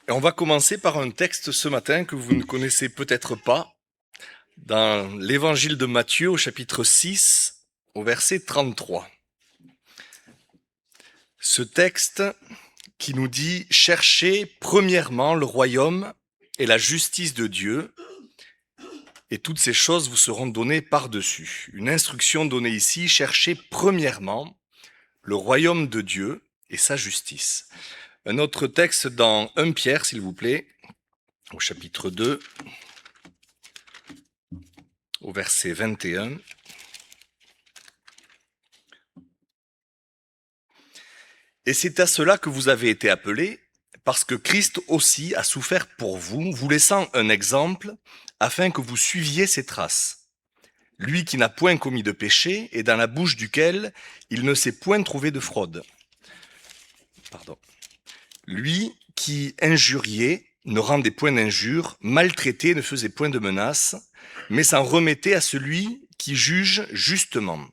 Et on va commencer par un texte ce matin que vous ne connaissez peut-être pas, dans l'évangile de Matthieu au chapitre 6, au verset 33. Ce texte qui nous dit « Cherchez premièrement le royaume et la justice de Dieu, et toutes ces choses vous seront données par-dessus. » Une instruction donnée ici, cherchez premièrement le royaume de Dieu et sa justice. Un autre texte dans 1 Pierre, s'il vous plaît, au chapitre 2, au verset 21. Et c'est à cela que vous avez été appelés, parce que Christ aussi a souffert pour vous, vous laissant un exemple, afin que vous suiviez ses traces. Lui qui n'a point commis de péché, et dans la bouche duquel il ne s'est point trouvé de fraude. Pardon. Lui qui injuriait ne rendait point d'injure, maltraitait ne faisait point de menaces, mais s'en remettait à celui qui juge justement.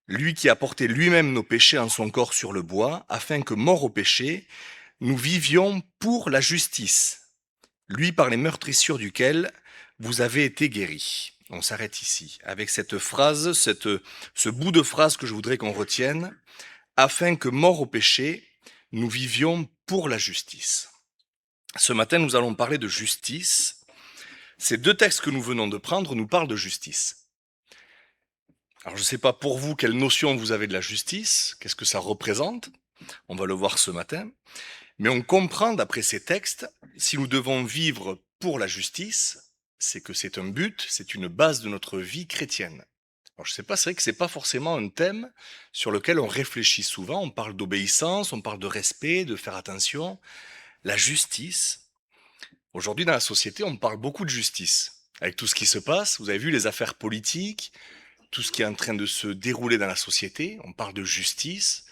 Lui qui a porté lui-même nos péchés en son corps sur le bois, afin que, mort au péché, nous vivions pour la justice. Lui par les meurtrissures duquel vous avez été guéris. On s'arrête ici, avec cette phrase, ce bout de phrase que je voudrais qu'on retienne, afin que, mort au péché, nous vivions pour la justice. Ce matin, nous allons parler de justice. Ces deux textes que nous venons de prendre nous parlent de justice. Alors je ne sais pas pour vous quelle notion vous avez de la justice, qu'est-ce que ça représente, on va le voir ce matin, mais on comprend d'après ces textes, si nous devons vivre pour la justice, c'est que c'est un but, c'est une base de notre vie chrétienne. Alors je sais pas, c'est vrai que c'est pas forcément un thème sur lequel on réfléchit souvent, on parle d'obéissance, on parle de respect, de faire attention. La justice, aujourd'hui dans la société, on parle beaucoup de justice. Avec tout ce qui se passe, vous avez vu les affaires politiques, tout ce qui est en train de se dérouler dans la société, on parle de justice.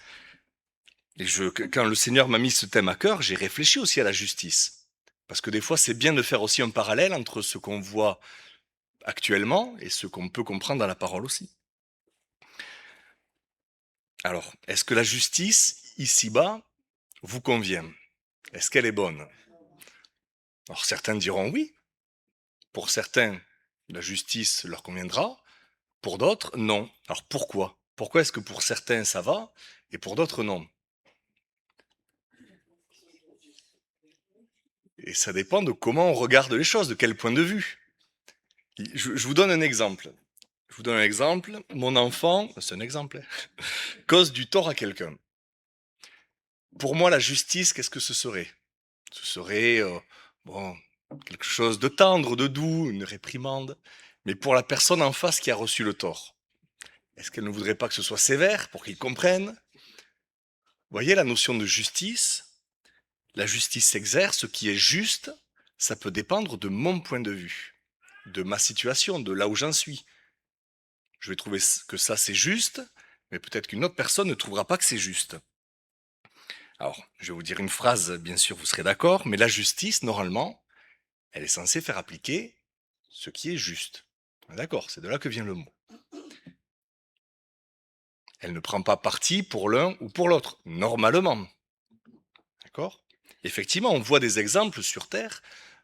Et quand le Seigneur m'a mis ce thème à cœur, j'ai réfléchi aussi à la justice. Parce que des fois, c'est bien de faire aussi un parallèle entre ce qu'on voit actuellement et ce qu'on peut comprendre dans la parole aussi. Alors, est-ce que la justice, ici-bas, vous convient? Est-ce qu'elle est bonne? Alors, certains diront oui. Pour certains, la justice leur conviendra. Pour d'autres, non. Alors, pourquoi? Pourquoi est-ce que pour certains, ça va et pour d'autres, non? Et ça dépend de comment on regarde les choses, de quel point de vue. Je vous donne un exemple. Je vous donne un exemple. Mon enfant, c'est un exemple, cause du tort à quelqu'un. Pour moi, la justice, qu'est-ce que ce serait? Ce serait, bon, quelque chose de tendre, de doux, une réprimande. Mais pour la personne en face qui a reçu le tort, est-ce qu'elle ne voudrait pas que ce soit sévère pour qu'il comprenne? Vous voyez la notion de justice? La justice s'exerce, ce qui est juste, ça peut dépendre de mon point de vue, de ma situation, de là où j'en suis. Je vais trouver que ça c'est juste, mais peut-être qu'une autre personne ne trouvera pas que c'est juste. Alors, je vais vous dire une phrase, bien sûr vous serez d'accord, mais la justice, normalement, elle est censée faire appliquer ce qui est juste. D'accord, c'est de là que vient le mot. Elle ne prend pas parti pour l'un ou pour l'autre, normalement. D'accord? Effectivement, on voit des exemples sur Terre,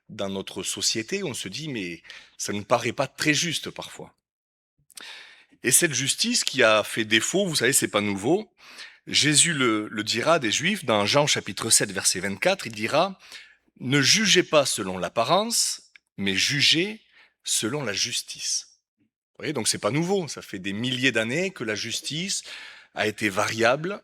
dans notre société, on se dit, mais ça ne paraît pas très juste parfois. Et cette justice qui a fait défaut, vous savez, c'est pas nouveau. Jésus le dira des Juifs dans Jean chapitre 7 verset 24, il dira « Ne jugez pas selon l'apparence, mais jugez selon la justice ». Vous voyez, donc c'est pas nouveau, ça fait des milliers d'années que la justice a été variable,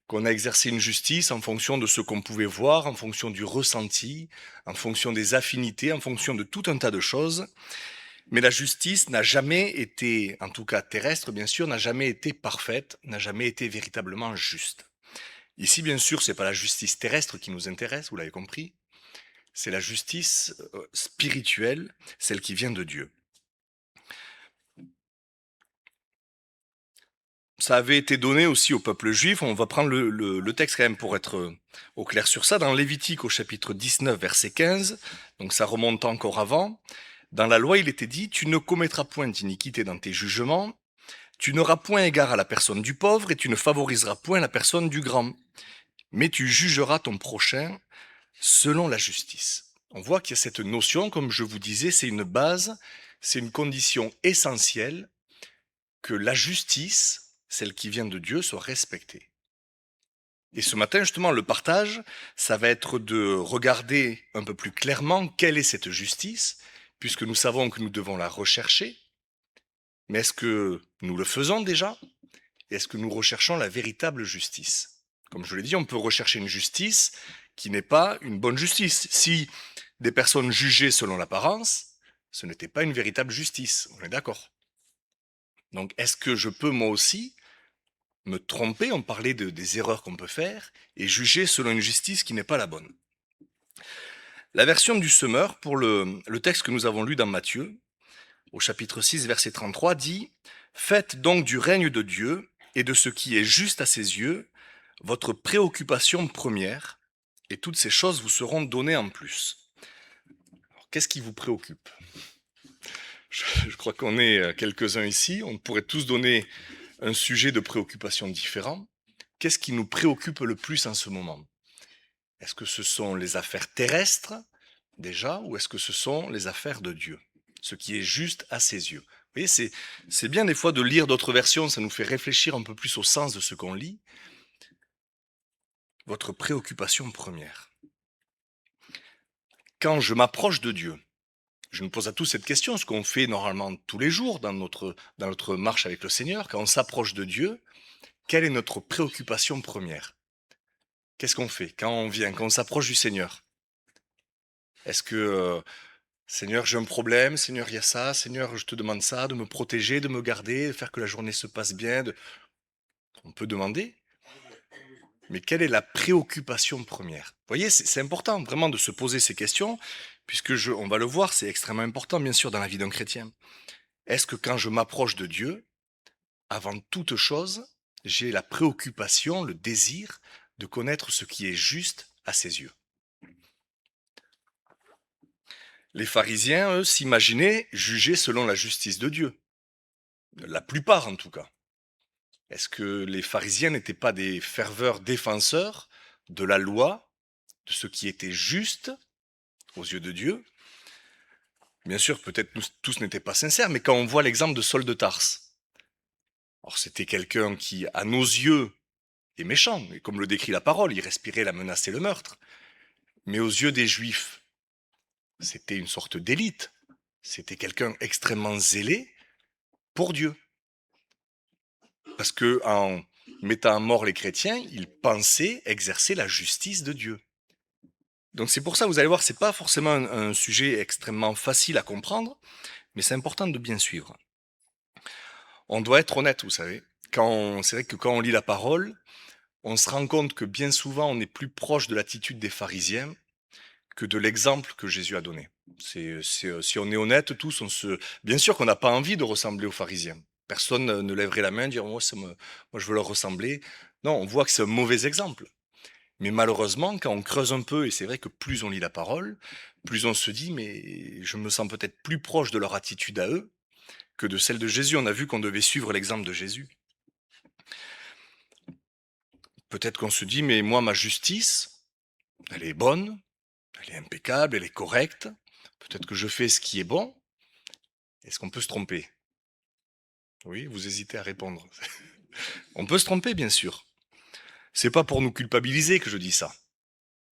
qu'on a exercé une justice en fonction de ce qu'on pouvait voir, en fonction du ressenti, en fonction des affinités, en fonction de tout un tas de choses. Mais la justice n'a jamais été, en tout cas terrestre bien sûr, n'a jamais été parfaite, n'a jamais été véritablement juste. Ici, bien sûr, c'est pas la justice terrestre qui nous intéresse, vous l'avez compris, c'est la justice spirituelle, celle qui vient de Dieu. Ça avait été donné aussi au peuple juif, on va prendre le texte quand même pour être au clair sur ça, dans Lévitique au chapitre 19 verset 15, donc ça remonte encore avant, dans la loi il était dit « Tu ne commettras point d'iniquité dans tes jugements, tu n'auras point égard à la personne du pauvre et tu ne favoriseras point la personne du grand, mais tu jugeras ton prochain selon la justice. On voit qu'il y a cette notion, comme je vous disais, c'est une base, c'est une condition essentielle que la justice, celle qui vient de Dieu, soit respectée. Et ce matin, justement, le partage, ça va être de regarder un peu plus clairement quelle est cette justice, puisque nous savons que nous devons la rechercher. Mais est-ce que nous le faisons déjà? Et est-ce que nous recherchons la véritable justice? Comme je l'ai dit, on peut rechercher une justice qui n'est pas une bonne justice. Si des personnes jugeaient selon l'apparence, ce n'était pas une véritable justice. On est d'accord. Donc, est-ce que je peux moi aussi me tromper, on parlait des erreurs qu'on peut faire, et juger selon une justice qui n'est pas la bonne? La version du semeur, pour le texte que nous avons lu dans Matthieu, au chapitre 6, verset 33, dit « Faites donc du règne de Dieu et de ce qui est juste à ses yeux votre préoccupation première, et toutes ces choses vous seront données en plus. » Alors, qu'est-ce qui vous préoccupe? Je crois qu'on est quelques-uns ici, on pourrait tous donner un sujet de préoccupation différent. Qu'est-ce qui nous préoccupe le plus en ce moment? Est-ce que ce sont les affaires terrestres, déjà, ou est-ce que ce sont les affaires de Dieu? Ce qui est juste à ses yeux. Vous voyez, c'est bien des fois de lire d'autres versions, ça nous fait réfléchir un peu plus au sens de ce qu'on lit. Votre préoccupation première. Quand je m'approche de Dieu, je nous pose à tous cette question, ce qu'on fait normalement tous les jours dans notre marche avec le Seigneur, quand on s'approche de Dieu, quelle est notre préoccupation première? Qu'est-ce qu'on fait quand on vient, quand on s'approche du Seigneur? Est-ce que, Seigneur, j'ai un problème, Seigneur, il y a ça, Seigneur, je te demande ça, de me protéger, de me garder, de faire que la journée se passe bien, on peut demander, mais quelle est la préoccupation première? Vous voyez, c'est important vraiment de se poser ces questions, puisque on va le voir, c'est extrêmement important, bien sûr, dans la vie d'un chrétien. Est-ce que quand je m'approche de Dieu, avant toute chose, j'ai la préoccupation, le désir de connaître ce qui est juste à ses yeux? Les pharisiens, eux, s'imaginaient juger selon la justice de Dieu. La plupart, en tout cas. Est-ce que les pharisiens n'étaient pas des ferveurs défenseurs de la loi, de ce qui était juste aux yeux de Dieu? Bien sûr, peut-être tous n'étaient pas sincères, mais quand on voit l'exemple de Saul de Tarse, alors c'était quelqu'un qui, à nos yeux, est méchant, et comme le décrit la parole, il respirait la menace et le meurtre. Mais aux yeux des Juifs, c'était une sorte d'élite. C'était quelqu'un extrêmement zélé pour Dieu. Parce que en mettant à mort les chrétiens, il pensait exercer la justice de Dieu. Donc c'est pour ça, vous allez voir, c'est pas forcément un sujet extrêmement facile à comprendre, mais c'est important de bien suivre. On doit être honnête, vous savez. C'est vrai que quand on lit la parole, on se rend compte que bien souvent on est plus proche de l'attitude des pharisiens que de l'exemple que Jésus a donné. Si on est honnête tous, bien sûr qu'on n'a pas envie de ressembler aux pharisiens. Personne ne lèverait la main et dire moi je veux leur ressembler. Non, on voit que c'est un mauvais exemple. Mais malheureusement, quand on creuse un peu, et c'est vrai que plus on lit la parole, plus on se dit mais je me sens peut-être plus proche de leur attitude à eux que de celle de Jésus. On a vu qu'on devait suivre l'exemple de Jésus. Peut-être qu'on se dit mais moi ma justice, elle est bonne, elle est impeccable, elle est correcte. Peut-être que je fais ce qui est bon. Est-ce qu'on peut se tromper? Oui, vous hésitez à répondre. On peut se tromper, bien sûr. C'est pas pour nous culpabiliser que je dis ça.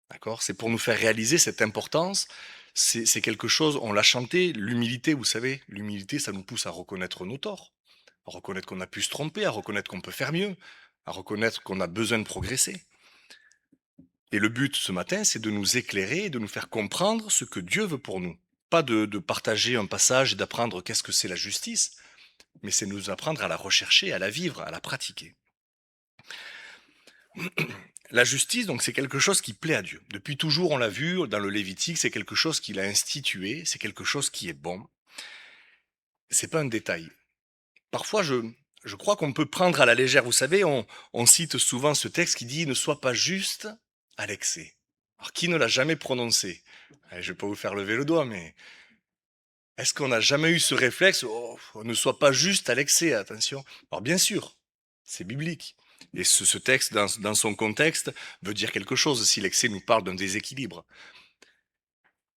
D'accord? C'est pour nous faire réaliser cette importance. C'est quelque chose, on l'a chanté, l'humilité, vous savez. L'humilité, ça nous pousse à reconnaître nos torts, à reconnaître qu'on a pu se tromper, à reconnaître qu'on peut faire mieux, à reconnaître qu'on a besoin de progresser. Et le but ce matin, c'est de nous éclairer et de nous faire comprendre ce que Dieu veut pour nous. Pas de partager un passage et d'apprendre qu'est-ce que c'est la justice, mais c'est nous apprendre à la rechercher, à la vivre, à la pratiquer. La justice, donc, c'est quelque chose qui plaît à Dieu. Depuis toujours, on l'a vu dans le Lévitique, c'est quelque chose qu'il a institué, c'est quelque chose qui est bon. C'est pas un détail. Parfois, je crois qu'on peut prendre à la légère. Vous savez, on cite souvent ce texte qui dit « ne sois pas juste à l'excès ». Alors, qui ne l'a jamais prononcé? Je vais pas vous faire lever le doigt, mais est-ce qu'on n'a jamais eu ce réflexe? Oh, ne sois pas juste à l'excès, attention. Alors bien sûr, c'est biblique. Et ce texte, dans son contexte, veut dire quelque chose si l'excès nous parle d'un déséquilibre.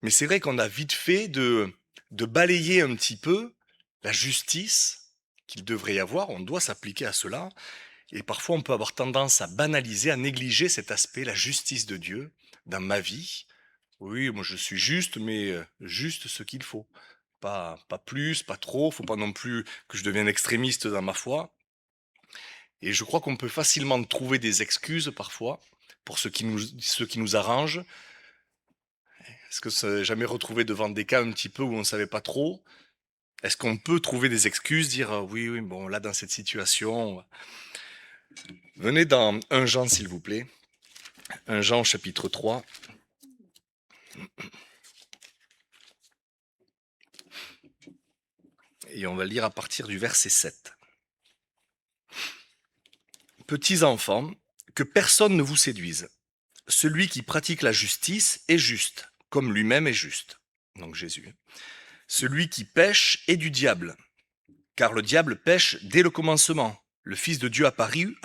Mais c'est vrai qu'on a vite fait de balayer un petit peu la justice qu'il devrait y avoir, on doit s'appliquer à cela, et parfois on peut avoir tendance à banaliser, à négliger cet aspect, la justice de Dieu dans ma vie. Oui, moi je suis juste, mais juste ce qu'il faut. Pas plus, pas trop, faut pas non plus que je devienne extrémiste dans ma foi. Et je crois qu'on peut facilement trouver des excuses parfois pour ce qui nous arrange. Est-ce que ça jamais retrouvé devant des cas un petit peu où on savait pas trop? Est-ce qu'on peut trouver des excuses, dire oui, oui, bon, là, dans cette situation, venez dans 1 Jean, s'il vous plaît. 1 Jean, chapitre 3. Et on va lire à partir du verset 7. Petits enfants, que personne ne vous séduise. Celui qui pratique la justice est juste, comme lui-même est juste. Donc Jésus. Celui qui pêche est du diable, car le diable pêche dès le commencement. Le Fils de Dieu apparu,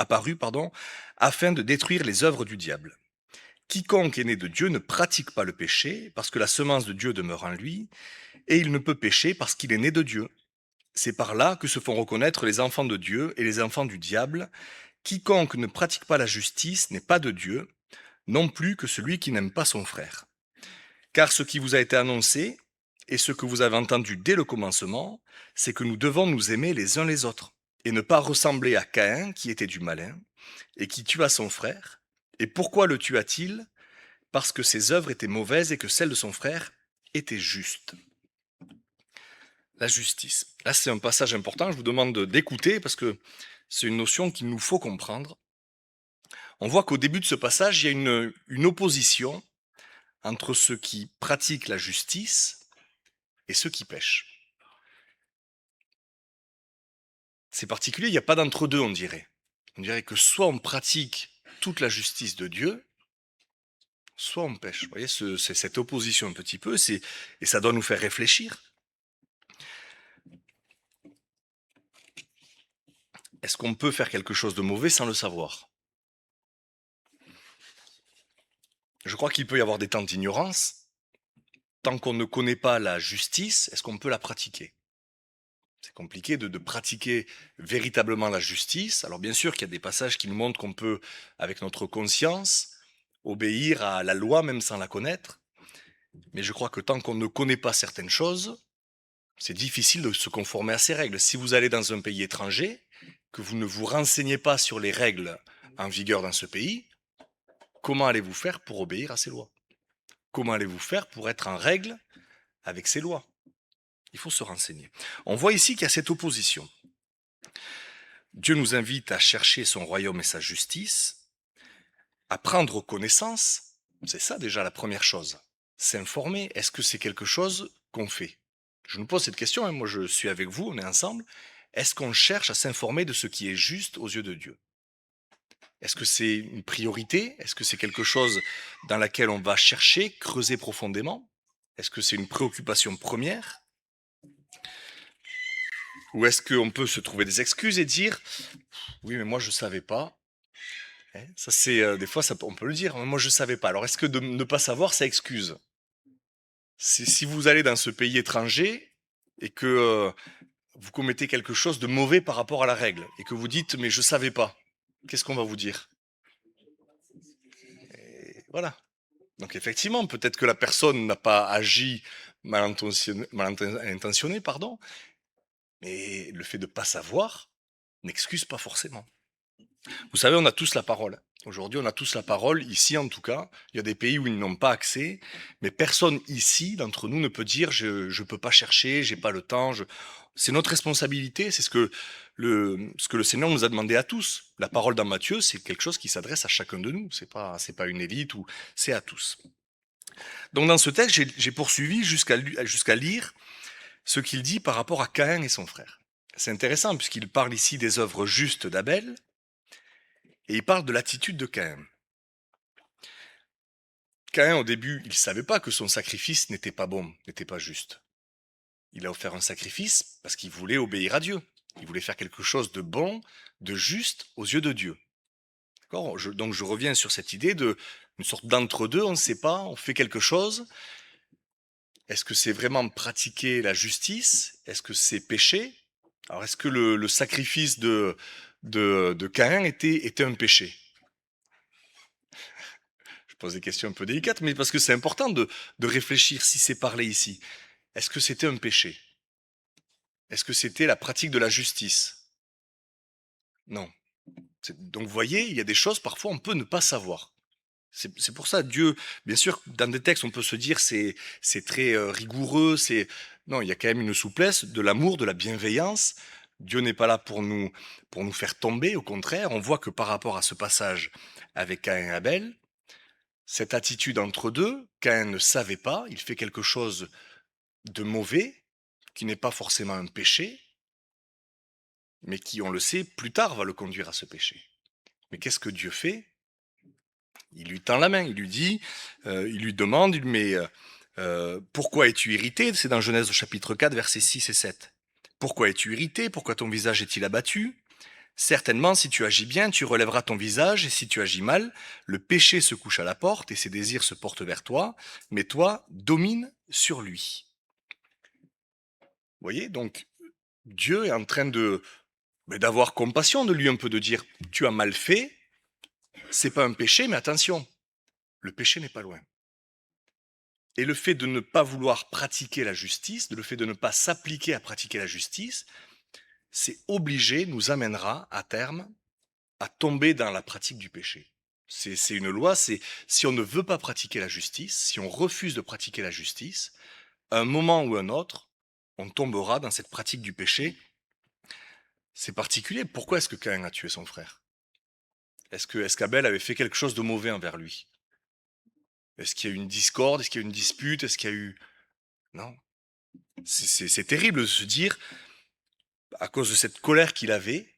afin de détruire les œuvres du diable. Quiconque est né de Dieu ne pratique pas le péché, parce que la semence de Dieu demeure en lui, et il ne peut pécher parce qu'il est né de Dieu. C'est par là que se font reconnaître les enfants de Dieu et les enfants du diable. Quiconque ne pratique pas la justice n'est pas de Dieu, non plus que celui qui n'aime pas son frère. Car ce qui vous a été annoncé, et ce que vous avez entendu dès le commencement, c'est que nous devons nous aimer les uns les autres, et ne pas ressembler à Caïn qui était du malin, et qui tua son frère. Et pourquoi le tua-t-il? Parce que ses œuvres étaient mauvaises et que celles de son frère étaient justes. La justice. Là, c'est un passage important, je vous demande d'écouter, parce que c'est une notion qu'il nous faut comprendre. On voit qu'au début de ce passage, il y a une opposition entre ceux qui pratiquent la justice et ceux qui pêchent. C'est particulier, il n'y a pas d'entre-deux, on dirait. On dirait que soit on pratique toute la justice de Dieu, soit on pêche. Vous voyez, c'est cette opposition un petit peu, et ça doit nous faire réfléchir. Est-ce qu'on peut faire quelque chose de mauvais sans le savoir? Je crois qu'il peut y avoir des temps d'ignorance. Tant qu'on ne connaît pas la justice, est-ce qu'on peut la pratiquer? C'est compliqué de pratiquer véritablement la justice. Alors bien sûr qu'il y a des passages qui nous montrent qu'on peut, avec notre conscience, obéir à la loi même sans la connaître. Mais je crois que tant qu'on ne connaît pas certaines choses, c'est difficile de se conformer à ces règles. Si vous allez dans un pays étranger, que vous ne vous renseignez pas sur les règles en vigueur dans ce pays, comment allez-vous faire pour obéir à ces lois? Comment allez-vous faire pour être en règle avec ces lois? Il faut se renseigner. On voit ici qu'il y a cette opposition. Dieu nous invite à chercher son royaume et sa justice, à prendre connaissance, c'est ça déjà la première chose. S'informer, est-ce que c'est quelque chose qu'on fait? Je nous pose cette question, hein, moi je suis avec vous, on est ensemble. Est-ce qu'on cherche à s'informer de ce qui est juste aux yeux de Dieu? Est-ce que c'est une priorité? Est-ce que c'est quelque chose dans laquelle on va chercher, creuser profondément? Est-ce que c'est une préoccupation première? Ou est-ce qu'on peut se trouver des excuses et dire oui, mais moi je savais pas. Hein, ça c'est des fois on peut le dire. Hein, moi je savais pas. Alors est-ce que de ne pas savoir ça excuse? Si vous allez dans ce pays étranger et que vous commettez quelque chose de mauvais par rapport à la règle et que vous dites mais je savais pas, qu'est-ce qu'on va vous dire? Et voilà. Donc effectivement, peut-être que la personne n'a pas agi mal intentionné, pardon, mais le fait de pas savoir n'excuse pas forcément. Vous savez, on a tous la parole. Aujourd'hui, on a tous la parole, ici en tout cas. Il y a des pays où ils n'ont pas accès, mais personne ici, d'entre nous, ne peut dire je peux pas chercher, j'ai pas le temps. C'est notre responsabilité, c'est ce que le Seigneur nous a demandé à tous. La parole dans Matthieu, c'est quelque chose qui s'adresse à chacun de nous. C'est pas une élite ou c'est à tous. Donc dans ce texte, j'ai poursuivi jusqu'à lire ce qu'il dit par rapport à Caïn et son frère. C'est intéressant puisqu'il parle ici des œuvres justes d'Abel, et il parle de l'attitude de Caïn. Caïn, au début, il ne savait pas que son sacrifice n'était pas bon, n'était pas juste. Il a offert un sacrifice parce qu'il voulait obéir à Dieu. Il voulait faire quelque chose de bon, de juste aux yeux de Dieu. D'accord? Donc je reviens sur cette idée de une sorte d'entre-deux, on ne sait pas, on fait quelque chose. Est-ce que c'est vraiment pratiquer la justice? Est-ce que c'est péché? Alors est-ce que le sacrifice de Caïn était un péché? Je pose des questions un peu délicates, mais parce que c'est important de réfléchir si c'est parlé ici. Est-ce que c'était un péché? Est-ce que c'était la pratique de la justice? Non. Donc vous voyez, il y a des choses parfois on peut ne pas savoir. C'est pour ça Dieu, bien sûr, dans des textes on peut se dire c'est très rigoureux, c'est non, il y a quand même une souplesse, de l'amour, de la bienveillance. Dieu n'est pas là pour nous faire tomber, au contraire, on voit que par rapport à ce passage avec Caïn et Abel, cette attitude entre deux, Caïn ne savait pas, il fait quelque chose de mauvais, qui n'est pas forcément un péché, mais qui, on le sait, plus tard va le conduire à ce péché. Mais qu'est-ce que Dieu fait? Il lui tend la main, il lui dit, il lui demande, il lui met pourquoi es-tu irrité? C'est dans Genèse au chapitre 4, versets 6 et 7. Pourquoi es-tu irrité? Pourquoi ton visage est-il abattu? Certainement, si tu agis bien, tu relèveras ton visage, et si tu agis mal, le péché se couche à la porte, et ses désirs se portent vers toi, mais toi, domine sur lui. Vous voyez, donc Dieu est en train d'avoir compassion de lui un peu, de dire, tu as mal fait, c'est pas un péché, mais attention, le péché n'est pas loin. Et le fait de ne pas vouloir pratiquer la justice, le fait de ne pas s'appliquer à pratiquer la justice, c'est obligé, nous amènera à terme à tomber dans la pratique du péché. C'est une loi, c'est si on ne veut pas pratiquer la justice, si on refuse de pratiquer la justice, à un moment ou un autre, on tombera dans cette pratique du péché. C'est particulier. Pourquoi est-ce que Caïn a tué son frère? Est-ce qu'Abel avait fait quelque chose de mauvais envers lui? Est-ce qu'il y a eu une discorde? Est-ce qu'il y a eu une dispute? Est-ce qu'il y a eu... Non. C'est terrible de se dire, à cause de cette colère qu'il avait,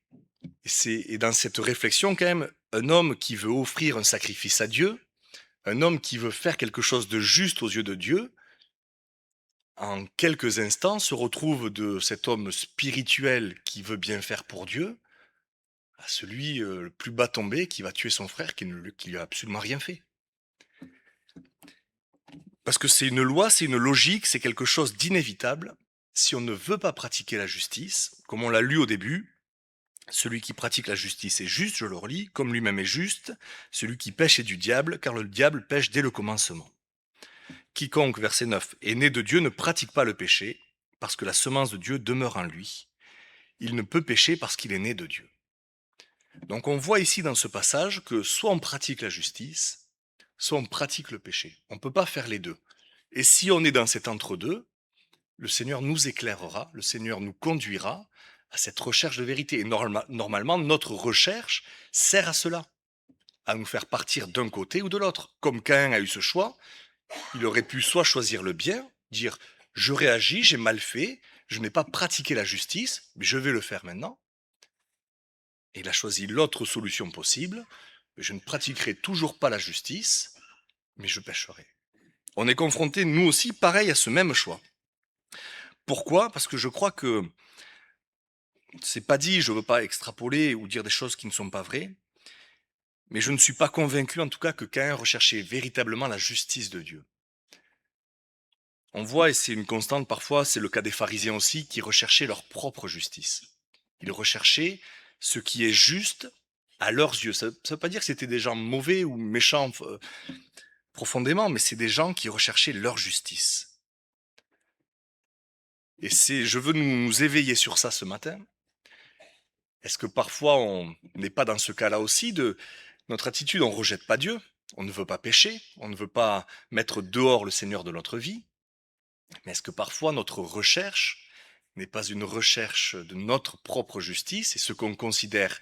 et dans cette réflexion quand même, un homme qui veut offrir un sacrifice à Dieu, un homme qui veut faire quelque chose de juste aux yeux de Dieu, en quelques instants se retrouve de cet homme spirituel qui veut bien faire pour Dieu, à celui le plus bas tombé qui va tuer son frère qui lui a absolument rien fait. Parce que c'est une loi, c'est une logique, c'est quelque chose d'inévitable. Si on ne veut pas pratiquer la justice, comme on l'a lu au début, celui qui pratique la justice est juste, je le relis, comme lui-même est juste. Celui qui pêche est du diable, car le diable pêche dès le commencement. Quiconque, verset 9, est né de Dieu ne pratique pas le péché, parce que la semence de Dieu demeure en lui. Il ne peut pécher parce qu'il est né de Dieu. Donc on voit ici dans ce passage que soit on pratique la justice, soit on pratique le péché. On ne peut pas faire les deux. Et si on est dans cet entre-deux, le Seigneur nous éclairera, le Seigneur nous conduira à cette recherche de vérité. Et normalement, notre recherche sert à cela, à nous faire partir d'un côté ou de l'autre. Comme Caïn a eu ce choix, il aurait pu soit choisir le bien, dire je réagis, j'ai mal fait, je n'ai pas pratiqué la justice, mais je vais le faire maintenant. Et il a choisi l'autre solution possible, je ne pratiquerai toujours pas la justice, mais je pécherai. On est confronté, nous aussi, pareil à ce même choix. Pourquoi? Parce que je crois que c'est pas dit, je veux pas extrapoler ou dire des choses qui ne sont pas vraies, mais je ne suis pas convaincu en tout cas que Caïn recherchait véritablement la justice de Dieu. On voit, et c'est une constante parfois, c'est le cas des pharisiens aussi, qui recherchaient leur propre justice. Ils recherchaient ce qui est juste à leurs yeux. Ça ne veut pas dire que c'était des gens mauvais ou méchants profondément, mais c'est des gens qui recherchaient leur justice. Et je veux nous éveiller sur ça ce matin. Est-ce que parfois on n'est pas dans ce cas-là aussi de notre attitude, on rejette pas Dieu, on ne veut pas pécher, on ne veut pas mettre dehors le Seigneur de notre vie, mais est-ce que parfois notre recherche n'est pas une recherche de notre propre justice et ce qu'on considère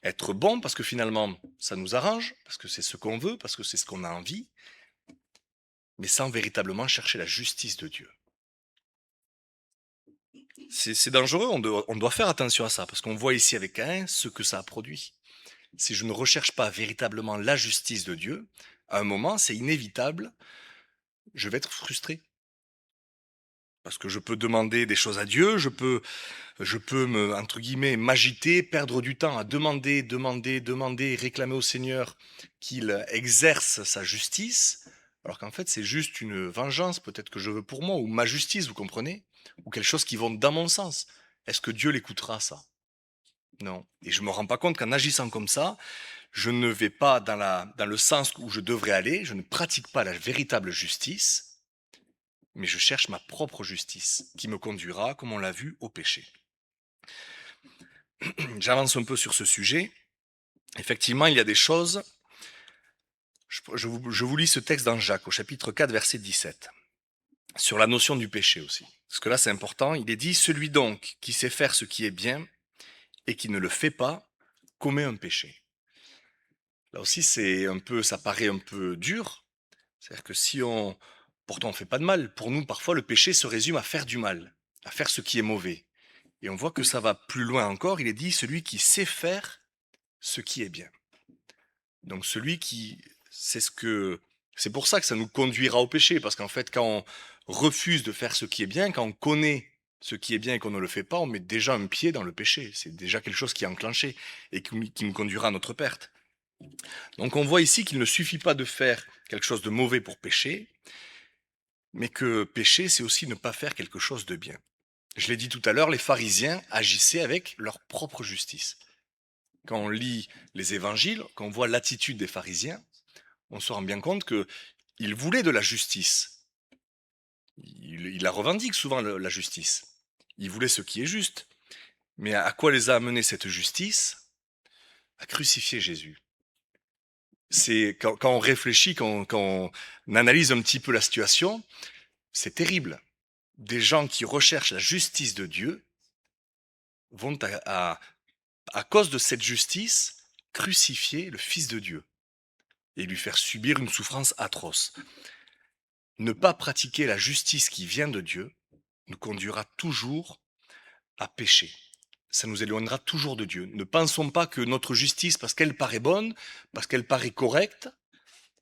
être bon parce que finalement ça nous arrange, parce que c'est ce qu'on veut, parce que c'est ce qu'on a envie, mais sans véritablement chercher la justice de Dieu. C'est dangereux, on doit faire attention à ça, parce qu'on voit ici avec Caïn ce que ça a produit. Si je ne recherche pas véritablement la justice de Dieu, à un moment, c'est inévitable, je vais être frustré. Parce que je peux demander des choses à Dieu, je peux me, entre guillemets, m'agiter, perdre du temps à demander, réclamer au Seigneur qu'il exerce sa justice, alors qu'en fait c'est juste une vengeance peut-être que je veux pour moi, ou ma justice, vous comprenez? Ou quelque chose qui va dans mon sens. Est-ce que Dieu l'écoutera ça? Non. Et je me rends pas compte qu'en agissant comme ça, je ne vais pas dans le sens où je devrais aller, je ne pratique pas la véritable justice, mais je cherche ma propre justice, qui me conduira, comme on l'a vu, au péché. J'avance un peu sur ce sujet. Effectivement, il y a des choses. Je vous lis ce texte dans Jacques, au chapitre 4, verset 17, sur la notion du péché aussi. Parce que là, c'est important. Il est dit, celui donc qui sait faire ce qui est bien et qui ne le fait pas, commet un péché. Là aussi, ça paraît un peu dur. C'est-à-dire que pourtant on fait pas de mal. Pour nous, parfois, le péché se résume à faire du mal, à faire ce qui est mauvais. Et on voit que ça va plus loin encore. Il est dit, celui qui sait faire ce qui est bien. Donc c'est pour ça que ça nous conduira au péché, parce qu'en fait, quand on refuse de faire ce qui est bien, quand on connaît ce qui est bien et qu'on ne le fait pas, on met déjà un pied dans le péché. C'est déjà quelque chose qui est enclenché et qui nous conduira à notre perte. Donc on voit ici qu'il ne suffit pas de faire quelque chose de mauvais pour pécher, mais que pécher, c'est aussi ne pas faire quelque chose de bien. Je l'ai dit tout à l'heure, les pharisiens agissaient avec leur propre justice. Quand on lit les évangiles, quand on voit l'attitude des pharisiens, on se rend bien compte qu'ils voulaient de la justice. Ils la revendiquent souvent, la justice. Ils voulaient ce qui est juste. Mais à quoi les a amenés cette justice? À crucifier Jésus. C'est quand on réfléchit, quand on analyse un petit peu la situation, c'est terrible. Des gens qui recherchent la justice de Dieu vont à cause de cette justice, crucifier le Fils de Dieu et lui faire subir une souffrance atroce. Ne pas pratiquer la justice qui vient de Dieu nous conduira toujours à pécher. Ça nous éloignera toujours de Dieu. Ne pensons pas que notre justice, parce qu'elle paraît bonne, parce qu'elle paraît correcte,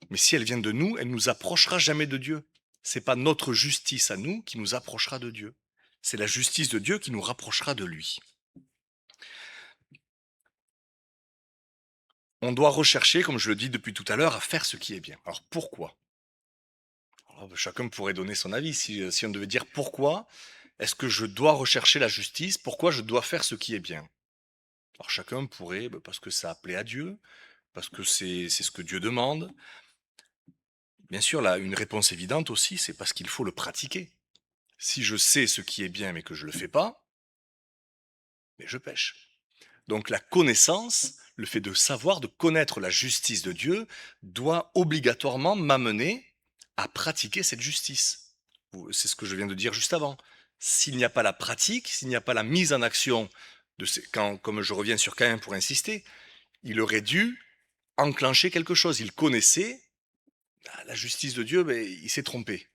mais si elle vient de nous, elle nous approchera jamais de Dieu. C'est pas notre justice à nous qui nous approchera de Dieu. C'est la justice de Dieu qui nous rapprochera de lui. On doit rechercher, comme je le dis depuis tout à l'heure, à faire ce qui est bien. Alors pourquoi? Alors, chacun pourrait donner son avis. Si on devait dire pourquoi est-ce que je dois rechercher la justice, pourquoi je dois faire ce qui est bien? Alors chacun pourrait, parce que ça plaît à Dieu, parce que c'est ce que Dieu demande. Bien sûr, là, une réponse évidente aussi, c'est parce qu'il faut le pratiquer. Si je sais ce qui est bien mais que je ne le fais pas, mais je pêche. Donc la connaissance, le fait de savoir, de connaître la justice de Dieu, doit obligatoirement m'amener à pratiquer cette justice. C'est ce que je viens de dire juste avant. S'il n'y a pas la pratique, s'il n'y a pas la mise en action, comme je reviens sur Caïn pour insister, il aurait dû enclencher quelque chose. Il connaissait la justice de Dieu, mais il s'est trompé.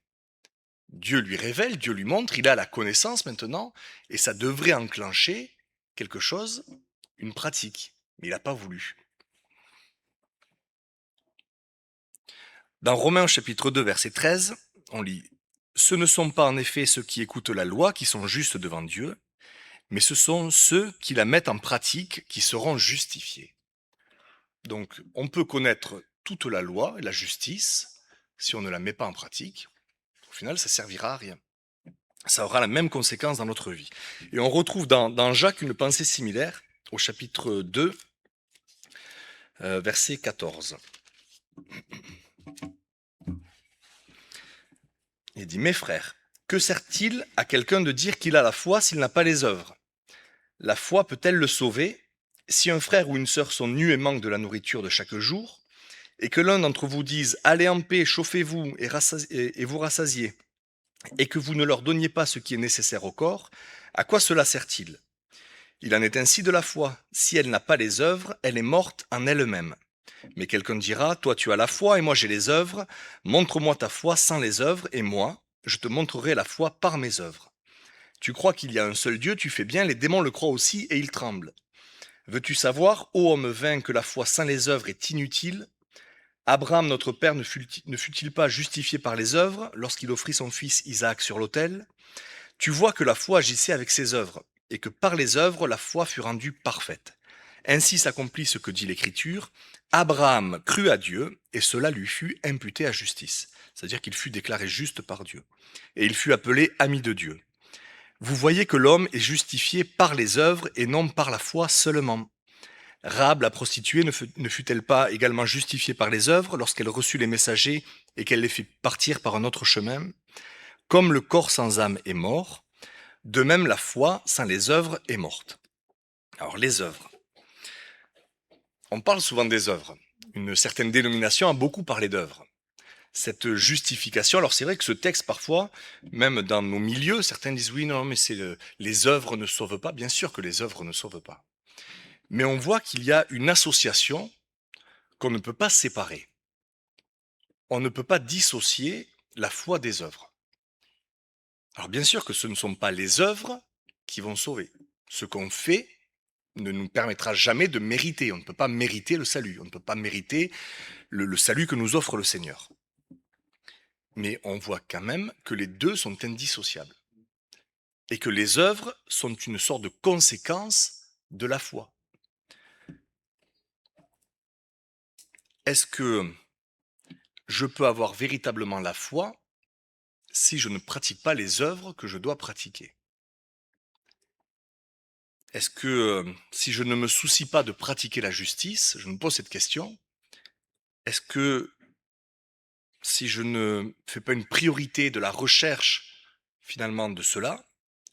Dieu lui révèle, Dieu lui montre, il a la connaissance maintenant, et ça devrait enclencher quelque chose, une pratique. Mais il n'a pas voulu. Dans Romains chapitre 2, verset 13, on lit « Ce ne sont pas en effet ceux qui écoutent la loi qui sont justes devant Dieu, mais ce sont ceux qui la mettent en pratique qui seront justifiés. » Donc on peut connaître toute la loi et la justice, si on ne la met pas en pratique, au final ça servira à rien. Ça aura la même conséquence dans notre vie. Et on retrouve dans Jacques une pensée similaire au chapitre 2, verset 14. Il dit « Mes frères, que sert-il à quelqu'un de dire qu'il a la foi s'il n'a pas les œuvres? La foi peut-elle le sauver? Si un frère ou une sœur sont nus et manquent de la nourriture de chaque jour, et que l'un d'entre vous dise « Allez en paix, chauffez-vous et vous rassasiez », et que vous ne leur donniez pas ce qui est nécessaire au corps, à quoi cela sert-il? Il en est ainsi de la foi. Si elle n'a pas les œuvres, elle est morte en elle-même. Mais quelqu'un dira, toi tu as la foi et moi j'ai les œuvres, montre-moi ta foi sans les œuvres, et moi, je te montrerai la foi par mes œuvres. Tu crois qu'il y a un seul Dieu, tu fais bien, les démons le croient aussi et ils tremblent. Veux-tu savoir, ô homme vain, que la foi sans les œuvres est inutile? Abraham, notre père, ne fut-il pas justifié par les œuvres lorsqu'il offrit son fils Isaac sur l'autel? Tu vois que la foi agissait avec ses œuvres, et que par les œuvres, la foi fut rendue parfaite. Ainsi s'accomplit ce que dit l'Écriture. Abraham crut à Dieu, et cela lui fut imputé à justice. C'est-à-dire qu'il fut déclaré juste par Dieu. Et il fut appelé ami de Dieu. Vous voyez que l'homme est justifié par les œuvres et non par la foi seulement. Rahab, la prostituée, ne fut-elle pas également justifiée par les œuvres lorsqu'elle reçut les messagers et qu'elle les fit partir par un autre chemin? Comme le corps sans âme est mort, de même la foi sans les œuvres est morte. Alors les œuvres. On parle souvent des œuvres. Une certaine dénomination a beaucoup parlé d'œuvres. Cette justification, alors c'est vrai que ce texte parfois, même dans nos milieux, certains disent oui, non, mais les œuvres ne sauvent pas. Bien sûr que les œuvres ne sauvent pas. Mais on voit qu'il y a une association qu'on ne peut pas séparer. On ne peut pas dissocier la foi des œuvres. Alors bien sûr que ce ne sont pas les œuvres qui vont sauver. Ce qu'on fait ne nous permettra jamais de mériter. On ne peut pas mériter le salut. On ne peut pas mériter le salut que nous offre le Seigneur. Mais on voit quand même que les deux sont indissociables. Et que les œuvres sont une sorte de conséquence de la foi. Est-ce que je peux avoir véritablement la foi si je ne pratique pas les œuvres que je dois pratiquer? Est-ce que si je ne me soucie pas de pratiquer la justice, je me pose cette question, est-ce que si je ne fais pas une priorité de la recherche finalement de cela,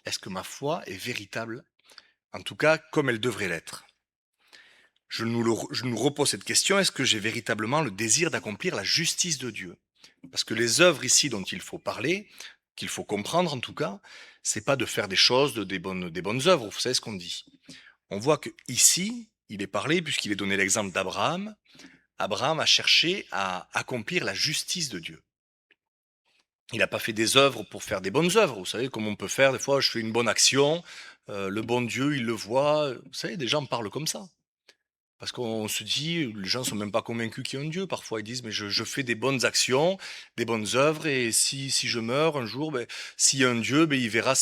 est-ce que ma foi est véritable, en tout cas comme elle devrait l'être? Je nous repose cette question, est-ce que j'ai véritablement le désir d'accomplir la justice de Dieu? Parce que les œuvres ici dont il faut parler, qu'il faut comprendre en tout cas, c'est pas de faire des choses, des bonnes œuvres, vous savez ce qu'on dit. On voit que ici, il est parlé, puisqu'il est donné l'exemple d'Abraham, Abraham a cherché à accomplir la justice de Dieu. Il n'a pas fait des œuvres pour faire des bonnes œuvres. Vous savez, comme on peut faire, des fois, je fais une bonne action, le bon Dieu, il le voit. Vous savez, des gens parlent comme ça. Parce qu'on se dit, les gens sont même pas convaincus qu'il y a un Dieu. Parfois, ils disent, mais je fais des bonnes actions, des bonnes œuvres, et si je meurs un jour, ben, s'il y a un Dieu, ben, il verra.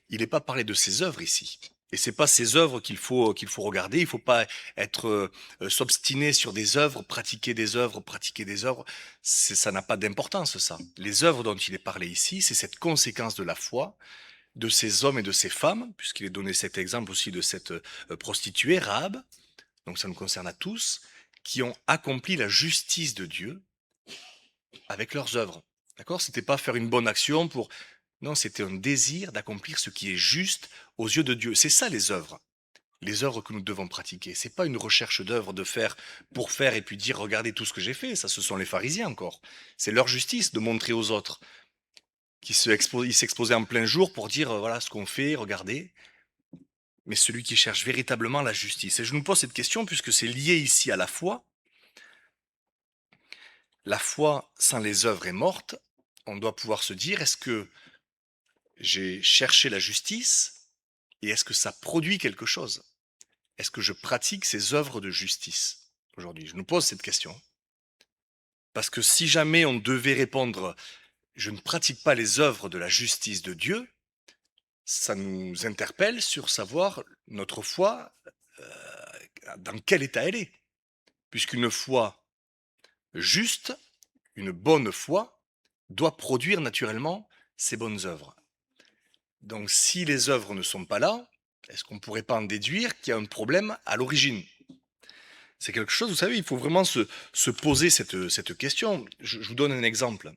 Il n'est pas parlé de ses œuvres ici. Et c'est pas ces œuvres qu'il faut regarder. Il faut pas être s'obstiner sur des œuvres, pratiquer des œuvres, pratiquer des œuvres. Ça n'a pas d'importance ça. Les œuvres dont il est parlé ici, c'est cette conséquence de la foi de ces hommes et de ces femmes, puisqu'il est donné cet exemple aussi de cette prostituée Rahab. Donc ça nous concerne à tous, qui ont accompli la justice de Dieu avec leurs œuvres. D'accord? C'était pas faire une bonne action pour... Non, c'était un désir d'accomplir ce qui est juste aux yeux de Dieu. C'est ça les œuvres que nous devons pratiquer. C'est pas une recherche d'œuvres de faire pour faire et puis dire regardez tout ce que j'ai fait. Ça, ce sont les pharisiens encore. C'est leur justice de montrer aux autres ils s'exposaient en plein jour pour dire voilà ce qu'on fait, regardez. Mais celui qui cherche véritablement la justice. Et je nous pose cette question puisque c'est lié ici à la foi. La foi sans les œuvres est morte. On doit pouvoir se dire, est-ce que j'ai cherché la justice et est-ce que ça produit quelque chose? Est-ce que je pratique ces œuvres de justice aujourd'hui? Je nous pose cette question. Parce que si jamais on devait répondre, je ne pratique pas les œuvres de la justice de Dieu, ça nous interpelle sur savoir notre foi, dans quel état elle est. Puisqu'une foi juste, une bonne foi, doit produire naturellement ces bonnes œuvres. Donc si les œuvres ne sont pas là, est-ce qu'on ne pourrait pas en déduire qu'il y a un problème à l'origine? C'est quelque chose, vous savez, il faut vraiment se poser cette question. Je vous donne un exemple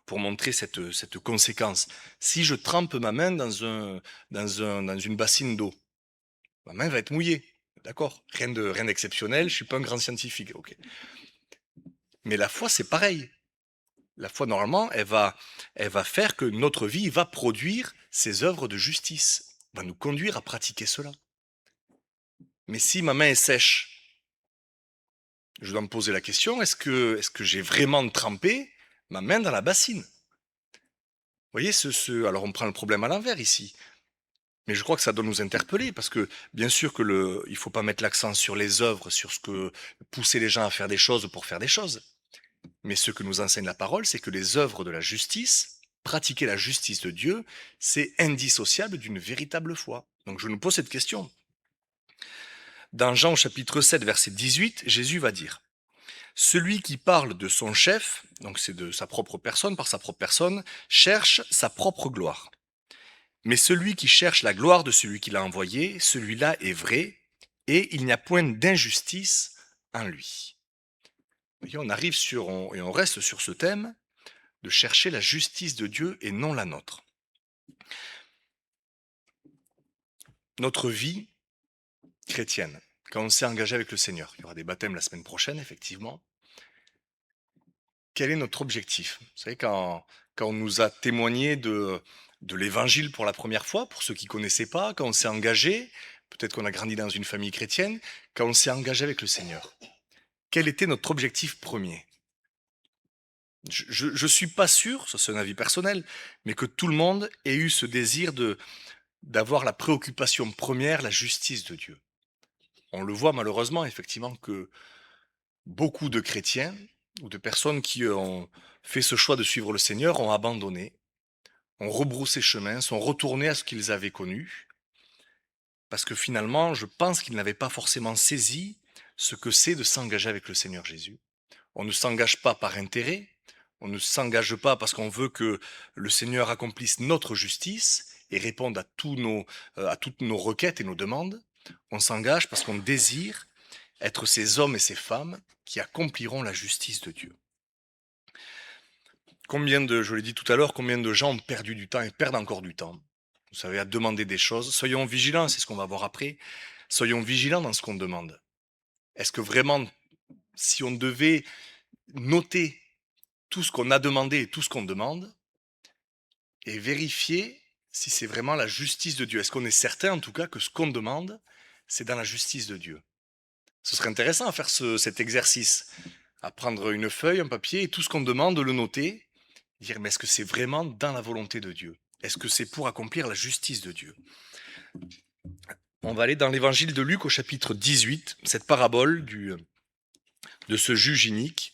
pour montrer cette conséquence. Si je trempe ma main dans une bassine d'eau, ma main va être mouillée. D'accord? Rien d'exceptionnel, je suis pas un grand scientifique. Ok. Mais la foi, c'est pareil. La foi, normalement, elle va faire que notre vie va produire ces œuvres de justice, va nous conduire à pratiquer cela. Mais si ma main est sèche, je dois me poser la question, est-ce que j'ai vraiment trempé ma main dans la bassine? Vous voyez, alors on prend le problème à l'envers ici. Mais je crois que ça doit nous interpeller parce que bien sûr que il faut pas mettre l'accent sur les œuvres, sur ce que pousser les gens à faire des choses pour faire des choses. Mais ce que nous enseigne la parole, c'est que les œuvres de la justice pratiquer la justice de Dieu, c'est indissociable d'une véritable foi. Donc je nous pose cette question. Dans Jean au chapitre 7, verset 18, Jésus va dire: celui qui parle de son chef, donc c'est de sa propre personne, par sa propre personne, cherche sa propre gloire. Mais celui qui cherche la gloire de celui qui l'a envoyé, celui-là est vrai, et il n'y a point d'injustice en lui. Vous voyez, on arrive et on reste sur ce thème de chercher la justice de Dieu et non la nôtre. Notre vie chrétienne, quand on s'est engagé avec le Seigneur, il y aura des baptêmes la semaine prochaine, effectivement. Quel est notre objectif? Vous savez, quand on nous a témoigné de l'évangile pour la première fois, pour ceux qui ne connaissaient pas, quand on s'est engagé, peut-être qu'on a grandi dans une famille chrétienne, quand on s'est engagé avec le Seigneur, quel était notre objectif premier? Je ne suis pas sûr, ça c'est un avis personnel, mais que tout le monde ait eu ce désir d'avoir la préoccupation première, la justice de Dieu. On le voit malheureusement, effectivement, que beaucoup de chrétiens ou de personnes qui ont fait ce choix de suivre le Seigneur ont abandonné, ont rebroussé chemin, sont retournés à ce qu'ils avaient connu, parce que finalement, je pense qu'ils n'avaient pas forcément saisi ce que c'est de s'engager avec le Seigneur Jésus. On ne s'engage pas par intérêt, on ne s'engage pas parce qu'on veut que le Seigneur accomplisse notre justice et réponde à toutes nos requêtes et nos demandes. On s'engage parce qu'on désire être ces hommes et ces femmes qui accompliront la justice de Dieu. Je l'ai dit tout à l'heure, combien de gens ont perdu du temps et perdent encore du temps, vous savez, à demander des choses. Soyons vigilants, c'est ce qu'on va voir après. Soyons vigilants dans ce qu'on demande. Est-ce que vraiment, si on devait noter tout ce qu'on a demandé et tout ce qu'on demande, et vérifier si c'est vraiment la justice de Dieu? Est-ce qu'on est certain, en tout cas, que ce qu'on demande, c'est dans la justice de Dieu? Ce serait intéressant à faire cet exercice, à prendre une feuille, un papier, et tout ce qu'on demande, de le noter, dire, mais est-ce que c'est vraiment dans la volonté de Dieu? Est-ce que c'est pour accomplir la justice de Dieu? On va aller dans l'évangile de Luc au chapitre 18, cette parabole de ce juge inique.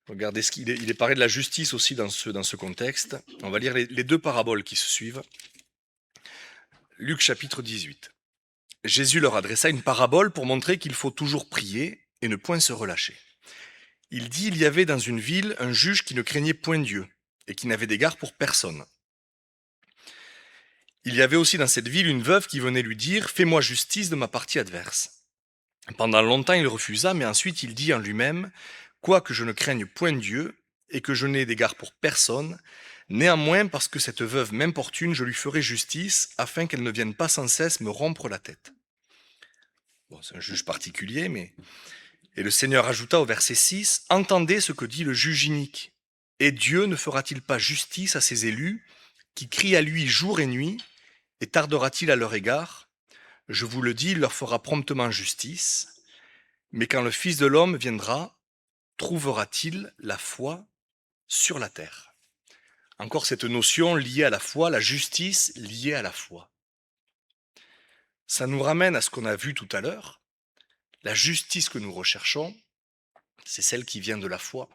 Regardez, il est parlé de la justice aussi dans ce contexte. On va lire les deux paraboles qui se suivent. Luc chapitre 18. Jésus leur adressa une parabole pour montrer qu'il faut toujours prier et ne point se relâcher. Il dit: il y avait dans une ville un juge qui ne craignait point Dieu et qui n'avait d'égard pour personne. Il y avait aussi dans cette ville une veuve qui venait lui dire: fais-moi justice de ma partie adverse. Pendant longtemps il refusa, mais ensuite il dit en lui-même: quoique je ne craigne point Dieu et que je n'ai d'égard pour personne, néanmoins parce que cette veuve m'importune, je lui ferai justice, afin qu'elle ne vienne pas sans cesse me rompre la tête. Bon, c'est un juge particulier, mais... Et le Seigneur ajouta au verset 6, entendez ce que dit le juge inique. Et Dieu ne fera-t-il pas justice à ses élus, qui crient à lui jour et nuit, et tardera-t-il à leur égard? Je vous le dis, il leur fera promptement justice. Mais quand le Fils de l'homme viendra, trouvera-t-il la foi sur la terre? Encore cette notion liée à la foi, la justice liée à la foi. Ça nous ramène à ce qu'on a vu tout à l'heure. La justice que nous recherchons, c'est celle qui vient de la foi.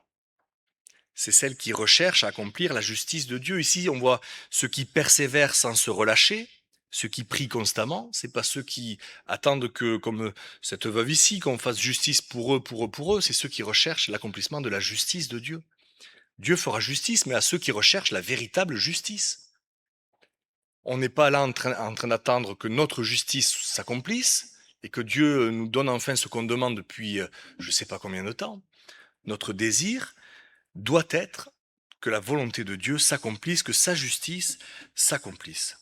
C'est celle qui recherche à accomplir la justice de Dieu. Ici, on voit ceux qui persévèrent sans se relâcher, ceux qui prient constamment. C'est pas ceux qui attendent que, comme cette veuve ici, qu'on fasse justice pour eux. C'est ceux qui recherchent l'accomplissement de la justice de Dieu. Dieu fera justice, mais à ceux qui recherchent la véritable justice. On n'est pas là en train d'attendre que notre justice s'accomplisse et que Dieu nous donne enfin ce qu'on demande depuis je ne sais pas combien de temps. Notre désir doit être que la volonté de Dieu s'accomplisse, que sa justice s'accomplisse.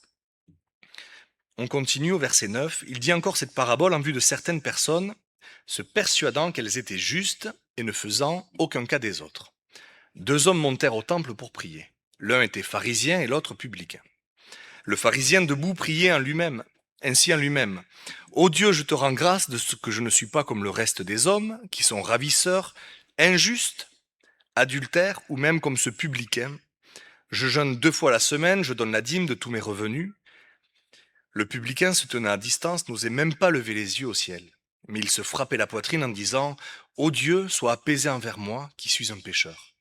On continue au verset 9. Il dit encore cette parabole en vue de certaines personnes, se persuadant qu'elles étaient justes et ne faisant aucun cas des autres. Deux hommes montèrent au temple pour prier. L'un était pharisien et l'autre publicain. Le pharisien debout priait ainsi en lui-même. Ô Dieu, je te rends grâce de ce que je ne suis pas comme le reste des hommes, qui sont ravisseurs, injustes, adultères ou même comme ce publicain. Je jeûne 2 fois la semaine, je donne la dîme de tous mes revenus. Le publicain, se tenant à distance, n'osait même pas lever les yeux au ciel, mais il se frappait la poitrine en disant, Ô Dieu, sois apaisé envers moi, qui suis un pécheur.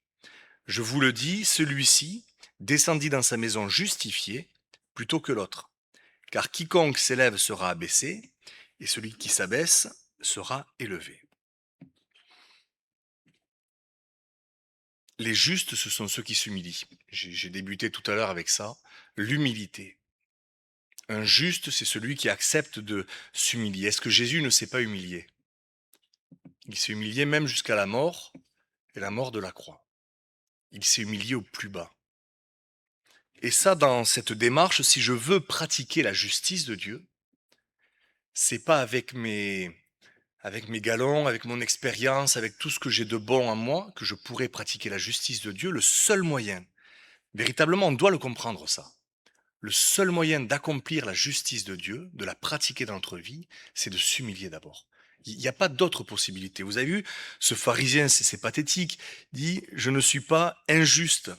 Je vous le dis, celui-ci descendit dans sa maison justifié plutôt que l'autre. Car quiconque s'élève sera abaissé, et celui qui s'abaisse sera élevé. Les justes, ce sont ceux qui s'humilient. J'ai débuté tout à l'heure avec ça. L'humilité. Un juste, c'est celui qui accepte de s'humilier. Est-ce que Jésus ne s'est pas humilié? Il s'est humilié même jusqu'à la mort, et la mort de la croix. Il s'est humilié au plus bas. Et ça, dans cette démarche, si je veux pratiquer la justice de Dieu, c'est pas avec mes galons, avec mon expérience, avec tout ce que j'ai de bon en moi, que je pourrais pratiquer la justice de Dieu. Le seul moyen, véritablement, on doit le comprendre ça. Le seul moyen d'accomplir la justice de Dieu, de la pratiquer dans notre vie, c'est de s'humilier d'abord. Il n'y a pas d'autre possibilité. Vous avez vu, ce pharisien, c'est pathétique, dit, je ne suis pas injuste.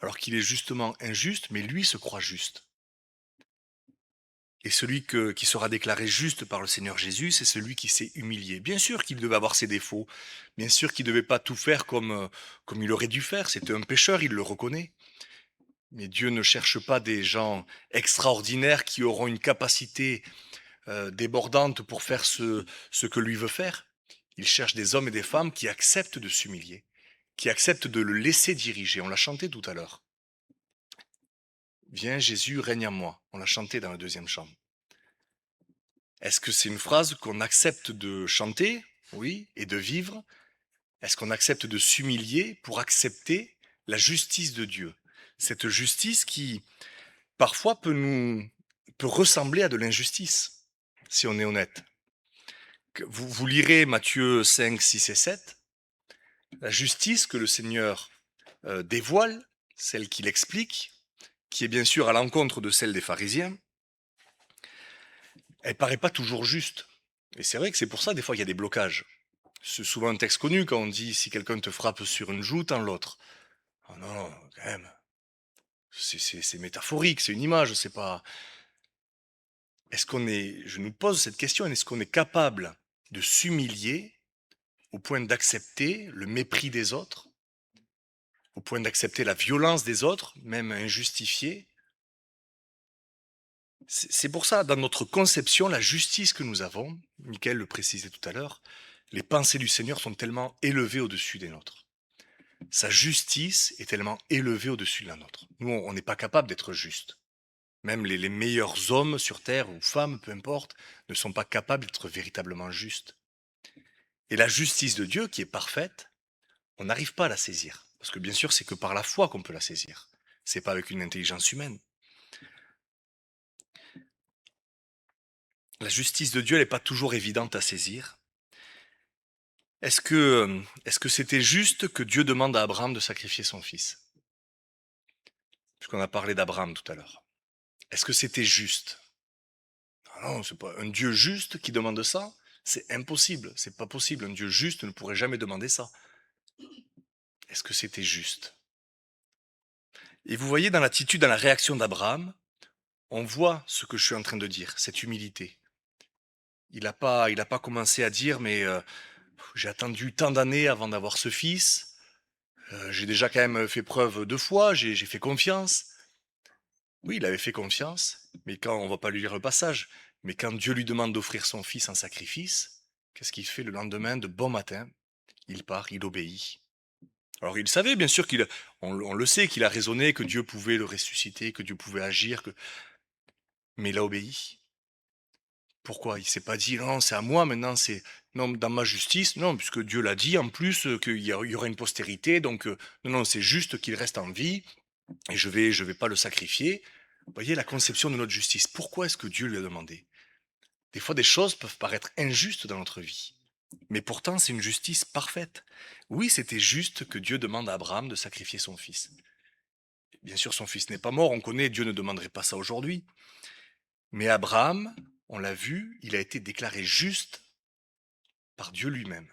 Alors qu'il est justement injuste, mais lui se croit juste. Et celui qui sera déclaré juste par le Seigneur Jésus, c'est celui qui s'est humilié. Bien sûr qu'il devait avoir ses défauts, bien sûr qu'il ne devait pas tout faire comme il aurait dû faire, c'était un pécheur, il le reconnaît. Mais Dieu ne cherche pas des gens extraordinaires qui auront une capacité débordante pour faire ce que lui veut faire. Il cherche des hommes et des femmes qui acceptent de s'humilier, qui acceptent de le laisser diriger. On l'a chanté tout à l'heure. Viens Jésus, règne en moi. On l'a chanté dans la deuxième chambre. Est-ce que c'est une phrase qu'on accepte de chanter, oui, et de vivre? Est-ce qu'on accepte de s'humilier pour accepter la justice de Dieu? Cette justice qui, parfois, peut ressembler à de l'injustice, si on est honnête. Vous lirez Matthieu 5, 6 et 7, la justice que le Seigneur dévoile, celle qu'il explique, qui est bien sûr à l'encontre de celle des pharisiens, elle paraît pas toujours juste. Et c'est vrai que c'est pour ça, des fois, il y a des blocages. C'est souvent un texte connu quand on dit si quelqu'un te frappe sur une joue, tends l'autre. Ah non, non, quand même. C'est métaphorique, c'est une image, c'est pas. Je nous pose cette question, est-ce qu'on est capable de s'humilier au point d'accepter le mépris des autres, au point d'accepter la violence des autres, même injustifiée? C'est pour ça, dans notre conception, la justice que nous avons, Michael le précisait tout à l'heure, les pensées du Seigneur sont tellement élevées au-dessus des nôtres. Sa justice est tellement élevée au-dessus de la nôtre. Nous, on n'est pas capable d'être juste. Même les meilleurs hommes sur Terre, ou femmes, peu importe, ne sont pas capables d'être véritablement justes. Et la justice de Dieu, qui est parfaite, on n'arrive pas à la saisir. Parce que bien sûr, c'est que par la foi qu'on peut la saisir. C'est pas avec une intelligence humaine. La justice de Dieu, elle n'est pas toujours évidente à saisir. Est-ce que c'était juste que Dieu demande à Abraham de sacrifier son fils? Puisqu'on a parlé d'Abraham tout à l'heure. Est-ce que c'était juste? Ah non, c'est pas un Dieu juste qui demande ça. C'est impossible, c'est pas possible. Un Dieu juste ne pourrait jamais demander ça. Est-ce que c'était juste? Et vous voyez dans l'attitude, dans la réaction d'Abraham, on voit ce que je suis en train de dire, cette humilité. Il a pas commencé à dire, mais j'ai attendu tant d'années avant d'avoir ce fils. J'ai déjà quand même fait preuve 2 fois, j'ai fait confiance. Oui, il avait fait confiance, mais quand on va pas lui lire le passage, mais quand Dieu lui demande d'offrir son fils en sacrifice, qu'est-ce qu'il fait le lendemain de bon matin? Il part, il obéit. Alors il savait bien sûr on le sait qu'il a raisonné, que Dieu pouvait le ressusciter, que Dieu pouvait agir, mais il a obéi. Pourquoi? Il s'est pas dit non, c'est à moi maintenant, c'est non dans ma justice, non, puisque Dieu l'a dit en plus il y aura une postérité, donc non, non, c'est juste qu'il reste en vie et je vais pas le sacrifier. Vous voyez la conception de notre justice. Pourquoi est-ce que Dieu lui a demandé? Des fois, des choses peuvent paraître injustes dans notre vie, mais pourtant c'est une justice parfaite. Oui, c'était juste que Dieu demande à Abraham de sacrifier son fils. Bien sûr, son fils n'est pas mort, on connaît, Dieu ne demanderait pas ça aujourd'hui. Mais Abraham, on l'a vu, il a été déclaré juste par Dieu lui-même,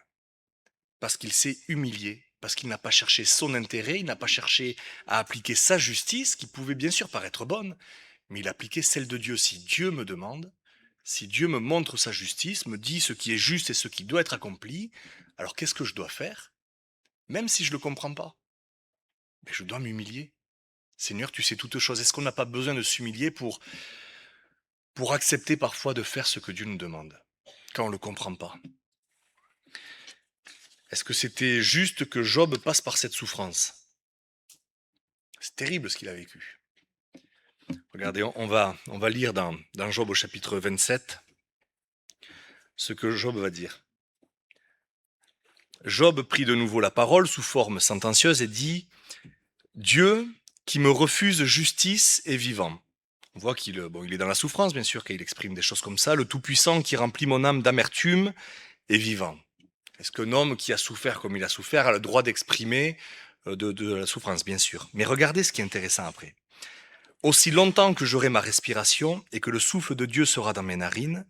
parce qu'il s'est humilié, parce qu'il n'a pas cherché son intérêt, il n'a pas cherché à appliquer sa justice, qui pouvait bien sûr paraître bonne, mais il appliquait celle de Dieu. Si Dieu me demande, Si Dieu me montre sa justice, me dit ce qui est juste et ce qui doit être accompli, alors qu'est-ce que je dois faire? Même si je ne le comprends pas, mais je dois m'humilier. Seigneur, tu sais toutes choses. Est-ce qu'on n'a pas besoin de s'humilier pour accepter parfois de faire ce que Dieu nous demande, quand on ne le comprend pas? Est-ce que c'était juste que Job passe par cette souffrance? C'est terrible ce qu'il a vécu. Regardez, on va lire dans Job au chapitre 27 ce que Job va dire. Job prit de nouveau la parole sous forme sentencieuse et dit « Dieu qui me refuse justice est vivant. » On voit il est dans la souffrance, bien sûr, quand il exprime des choses comme ça. « Le Tout-Puissant qui remplit mon âme d'amertume est vivant. » Est-ce qu'un homme qui a souffert comme il a souffert a le droit d'exprimer de la souffrance? Bien sûr. Mais regardez ce qui est intéressant après. Aussi longtemps que j'aurai ma respiration et que le souffle de Dieu sera dans mes narines,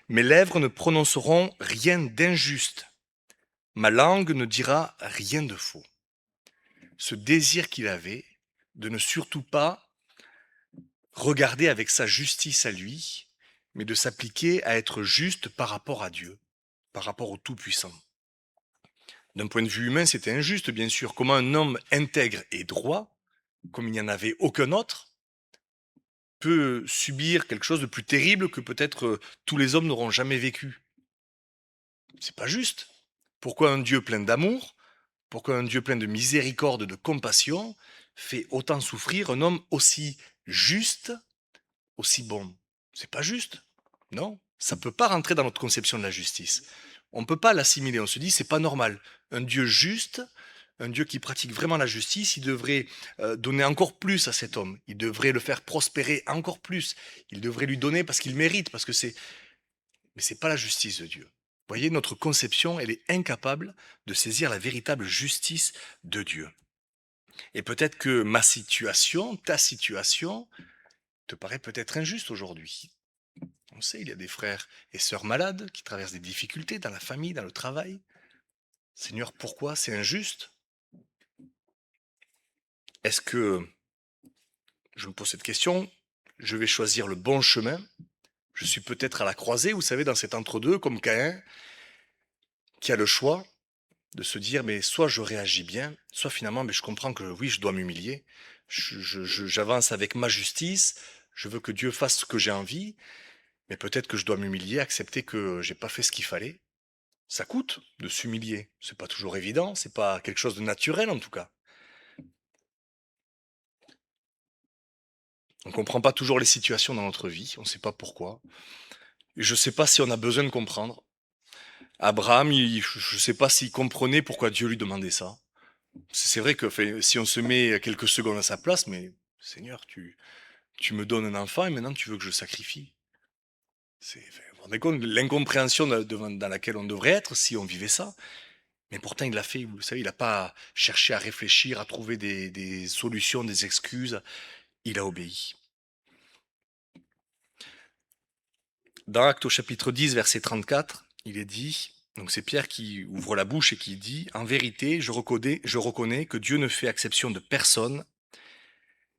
mes lèvres ne prononceront rien d'injuste. Ma langue ne dira rien de faux. Ce désir qu'il avait de ne surtout pas regarder avec sa justice à lui, mais de s'appliquer à être juste par rapport à Dieu, par rapport au Tout-Puissant. D'un point de vue humain, c'était injuste, bien sûr. Comment un homme intègre et droit, comme il n'y en avait aucun autre, peut subir quelque chose de plus terrible que peut-être tous les hommes n'auront jamais vécu? C'est pas juste. Pourquoi un Dieu plein d'amour, pourquoi un Dieu plein de miséricorde, de compassion, fait autant souffrir un homme aussi juste, aussi bon? C'est pas juste. Non, ça peut pas rentrer dans notre conception de la justice. On peut pas l'assimiler, on se dit c'est pas normal. Un Dieu juste, un Dieu qui pratique vraiment la justice, il devrait donner encore plus à cet homme. Il devrait le faire prospérer encore plus. Il devrait lui donner parce qu'il mérite, parce que c'est... Mais c'est pas la justice de Dieu. Vous voyez, notre conception, elle est incapable de saisir la véritable justice de Dieu. Et peut-être que ma situation, ta situation, te paraît peut-être injuste aujourd'hui. On sait, il y a des frères et sœurs malades qui traversent des difficultés dans la famille, dans le travail. Seigneur, pourquoi c'est injuste? Est-ce que, je me pose cette question, je vais choisir le bon chemin? Je suis peut-être à la croisée, vous savez, dans cet entre-deux, comme Caïn, qui a le choix de se dire, mais soit je réagis bien, soit finalement, mais je comprends que oui, je dois m'humilier. J'avance avec ma justice, je veux que Dieu fasse ce que j'ai envie, mais peut-être que je dois m'humilier, accepter que j'ai pas fait ce qu'il fallait. Ça coûte de s'humilier. C'est pas toujours évident, c'est pas quelque chose de naturel en tout cas. On comprend pas toujours les situations dans notre vie, on sait pas pourquoi. Et je sais pas si on a besoin de comprendre. Abraham, je sais pas s'il comprenait pourquoi Dieu lui demandait ça. C'est vrai que enfin, si on se met quelques secondes à sa place, mais Seigneur, tu me donnes un enfant et maintenant tu veux que je le sacrifie. Enfin, vous vous rendez compte de l'incompréhension dans laquelle on devrait être si on vivait ça. Mais pourtant, il l'a fait, vous savez, il n'a pas cherché à réfléchir, à trouver des solutions, des excuses. Il a obéi. Dans Actes au chapitre 10, verset 34, il est dit, donc c'est Pierre qui ouvre la bouche et qui dit, « En vérité, je reconnais que Dieu ne fait exception de personne,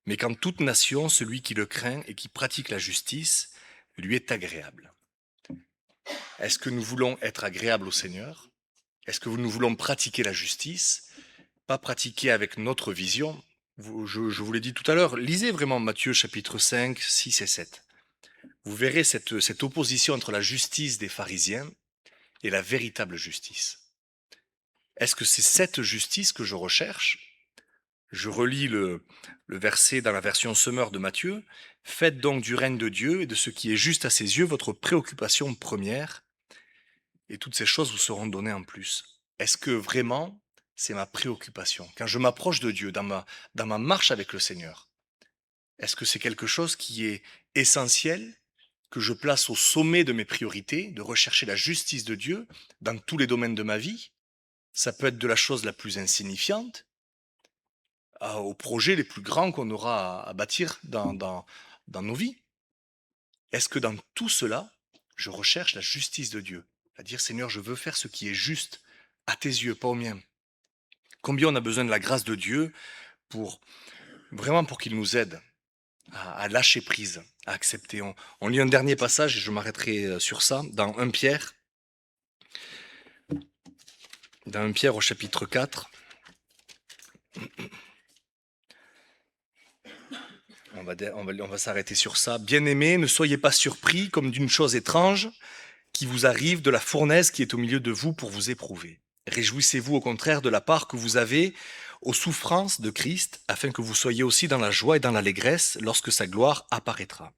mais qu'en toute nation, celui qui le craint et qui pratique la justice lui est agréable. » Est-ce que nous voulons être agréables au Seigneur? Est-ce que nous voulons pratiquer la justice? Pas pratiquer avec notre vision. Je vous l'ai dit tout à l'heure, lisez vraiment Matthieu chapitre 5, 6 et 7. Vous verrez cette opposition entre la justice des pharisiens et la véritable justice. Est-ce que c'est cette justice que je recherche? Je relis le verset dans la version Semeur de Matthieu. « Faites donc du règne de Dieu et de ce qui est juste à ses yeux votre préoccupation première, et toutes ces choses vous seront données en plus. » Est-ce que vraiment c'est ma préoccupation? Quand je m'approche de Dieu, dans ma marche avec le Seigneur, est-ce que c'est quelque chose qui est essentiel, que je place au sommet de mes priorités, de rechercher la justice de Dieu dans tous les domaines de ma vie? Ça peut être de la chose la plus insignifiante aux projets les plus grands qu'on aura à bâtir dans nos vies. Est-ce que dans tout cela, je recherche la justice de Dieu? C'est-à-dire, Seigneur, je veux faire ce qui est juste à tes yeux, pas aux miens. Combien on a besoin de la grâce de Dieu pour vraiment pour qu'il nous aide. à lâcher prise, à accepter. On lit un dernier passage et je m'arrêterai sur ça, dans 1 Pierre, au chapitre 4. On va s'arrêter sur ça. Bien-aimés, ne soyez pas surpris comme d'une chose étrange qui vous arrive de la fournaise qui est au milieu de vous pour vous éprouver. Réjouissez-vous au contraire de la part que vous avez aux souffrances de Christ, afin que vous soyez aussi dans la joie et dans l'allégresse lorsque sa gloire apparaîtra.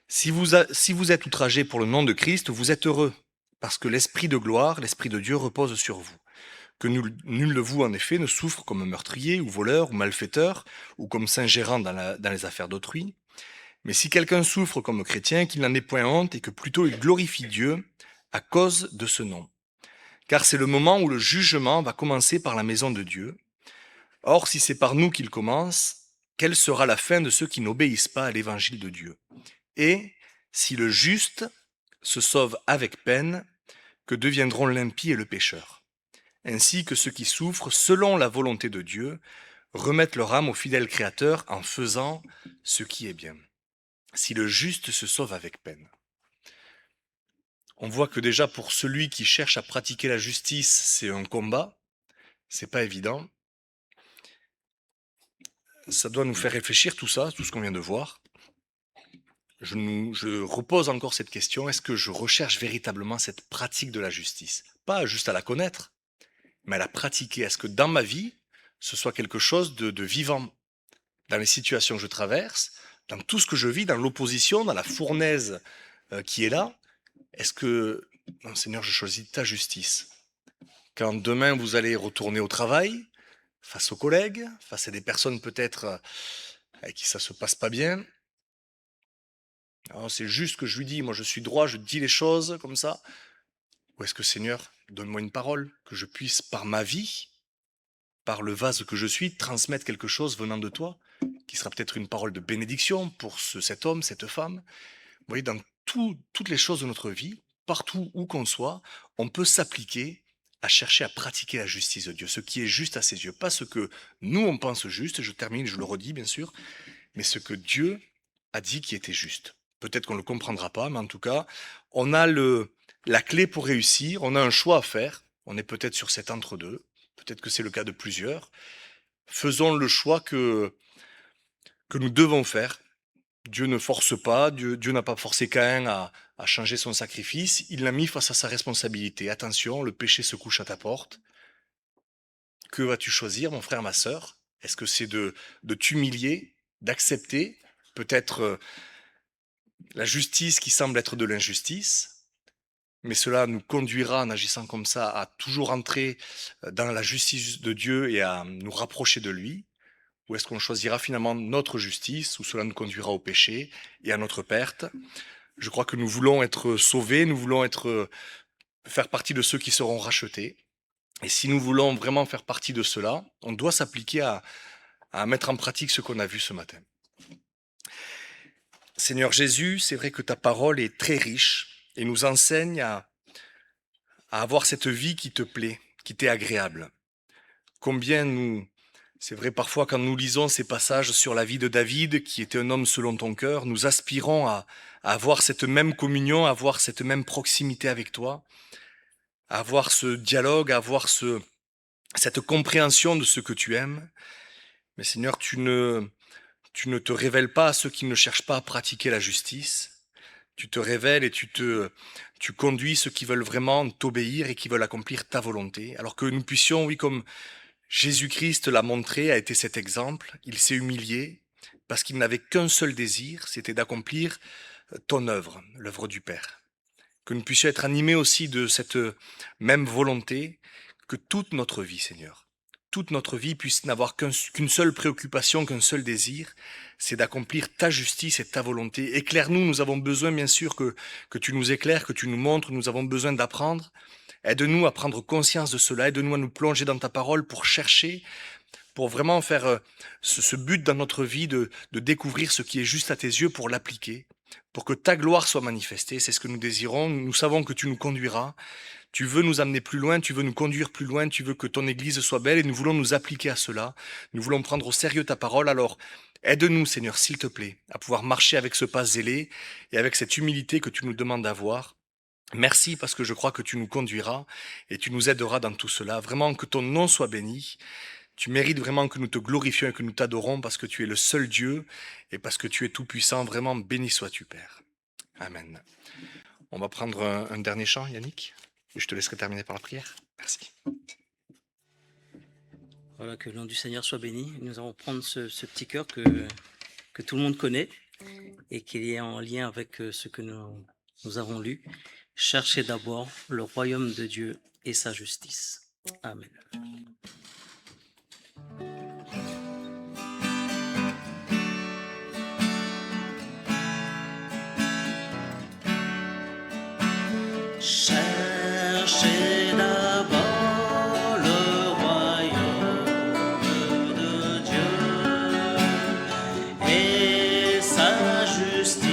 Si vous êtes outragés pour le nom de Christ, vous êtes heureux, parce que l'Esprit de gloire, l'Esprit de Dieu repose sur vous. Que nul de vous, en effet, ne souffre comme un meurtrier ou voleur ou malfaiteur, ou comme s'ingérant dans les affaires d'autrui. Mais si quelqu'un souffre comme chrétien, qu'il n'en ait point honte et que plutôt il glorifie Dieu à cause de ce nom. Car c'est le moment où le jugement va commencer par la maison de Dieu. Or, si c'est par nous qu'il commence, quelle sera la fin de ceux qui n'obéissent pas à l'évangile de Dieu? Et si le juste se sauve avec peine, que deviendront l'impie et le pécheur? Ainsi que ceux qui souffrent selon la volonté de Dieu remettent leur âme au fidèle Créateur en faisant ce qui est bien. Si le juste se sauve avec peine. On voit que déjà pour celui qui cherche à pratiquer la justice, c'est un combat, c'est pas évident. Ça doit nous faire réfléchir tout ça, tout ce qu'on vient de voir. Je repose encore cette question, est-ce que je recherche véritablement cette pratique de la justice? Pas juste à la connaître, mais à la pratiquer. Est-ce que dans ma vie, ce soit quelque chose de vivant? Dans les situations que je traverse, dans tout ce que je vis, dans l'opposition, dans la fournaise qui est là, est-ce que, non, Seigneur, je choisis ta justice? Quand demain vous allez retourner au travail, face aux collègues, face à des personnes peut-être avec qui ça se passe pas bien, alors c'est juste que je lui dis, moi je suis droit, je dis les choses comme ça. Ou est-ce que Seigneur, donne-moi une parole, que je puisse par ma vie, par le vase que je suis, transmettre quelque chose venant de toi, qui sera peut-être une parole de bénédiction pour cet homme, cette femme. Vous voyez, dans toutes les choses de notre vie, partout où qu'on soit, on peut s'appliquer à chercher à pratiquer la justice de Dieu, ce qui est juste à ses yeux. Pas ce que nous on pense juste, je termine, je le redis bien sûr, mais ce que Dieu a dit qui était juste. Peut-être qu'on ne le comprendra pas, mais en tout cas, on a la clé pour réussir, on a un choix à faire, on est peut-être sur cet entre-deux, peut-être que c'est le cas de plusieurs. Faisons le choix que nous devons faire. Dieu ne force pas, Dieu n'a pas forcé Caïn à changer son sacrifice, il l'a mis face à sa responsabilité. Attention, le péché se couche à ta porte. Que vas-tu choisir, mon frère, ma sœur? Est-ce que c'est de t'humilier, d'accepter peut-être la justice qui semble être de l'injustice, mais cela nous conduira, en agissant comme ça, à toujours entrer dans la justice de Dieu et à nous rapprocher de lui? Ou est-ce qu'on choisira finalement notre justice, où cela nous conduira au péché et à notre perte? Je crois que nous voulons être sauvés, nous voulons faire partie de ceux qui seront rachetés. Et si nous voulons vraiment faire partie de cela, on doit s'appliquer à mettre en pratique ce qu'on a vu ce matin. Seigneur Jésus, c'est vrai que ta parole est très riche et nous enseigne à avoir cette vie qui te plaît, qui t'est agréable. Combien c'est vrai parfois quand nous lisons ces passages sur la vie de David, qui était un homme selon ton cœur, nous aspirons à avoir cette même communion, à avoir cette même proximité avec toi, à avoir ce dialogue, à avoir cette compréhension de ce que tu aimes. Mais Seigneur, tu ne te révèles pas à ceux qui ne cherchent pas à pratiquer la justice. Tu te révèles et tu conduis ceux qui veulent vraiment t'obéir et qui veulent accomplir ta volonté. Alors que nous puissions, oui, comme Jésus-Christ l'a montré, a été cet exemple, il s'est humilié parce qu'il n'avait qu'un seul désir, c'était d'accomplir ton œuvre, l'œuvre du Père. Que nous puissions être animés aussi de cette même volonté, que toute notre vie, Seigneur, toute notre vie puisse n'avoir qu'une seule préoccupation, qu'un seul désir, c'est d'accomplir ta justice et ta volonté. Éclaire-nous, nous avons besoin bien sûr que tu nous éclaires, que tu nous montres, nous avons besoin d'apprendre. Aide-nous à prendre conscience de cela, aide-nous à nous plonger dans ta parole pour chercher, pour vraiment faire ce but dans notre vie de découvrir ce qui est juste à tes yeux pour l'appliquer. pour que ta gloire soit manifestée. C'est ce que nous désirons. Nous savons que tu nous conduiras. Tu veux nous amener plus loin, tu veux nous conduire plus loin, tu veux que ton Église soit belle et nous voulons nous appliquer à cela. Nous voulons prendre au sérieux ta parole. Alors, aide-nous, Seigneur, s'il te plaît, à pouvoir marcher avec ce pas zélé et avec cette humilité que tu nous demandes d'avoir. Merci parce que je crois que tu nous conduiras et tu nous aideras dans tout cela. Vraiment que ton nom soit béni. Tu mérites vraiment que nous te glorifions et que nous t'adorons parce que tu es le seul Dieu et parce que tu es tout puissant. Vraiment, béni sois-tu, Père. Amen. On va prendre un dernier chant, Yannick. Et je te laisserai terminer par la prière. Merci. Voilà, que le nom du Seigneur soit béni. Nous allons prendre ce petit cœur que tout le monde connaît et qui est en lien avec ce que nous avons lu. Cherchez d'abord le royaume de Dieu et sa justice. Amen. Cherchez d'abord le royaume de Dieu et sa justice,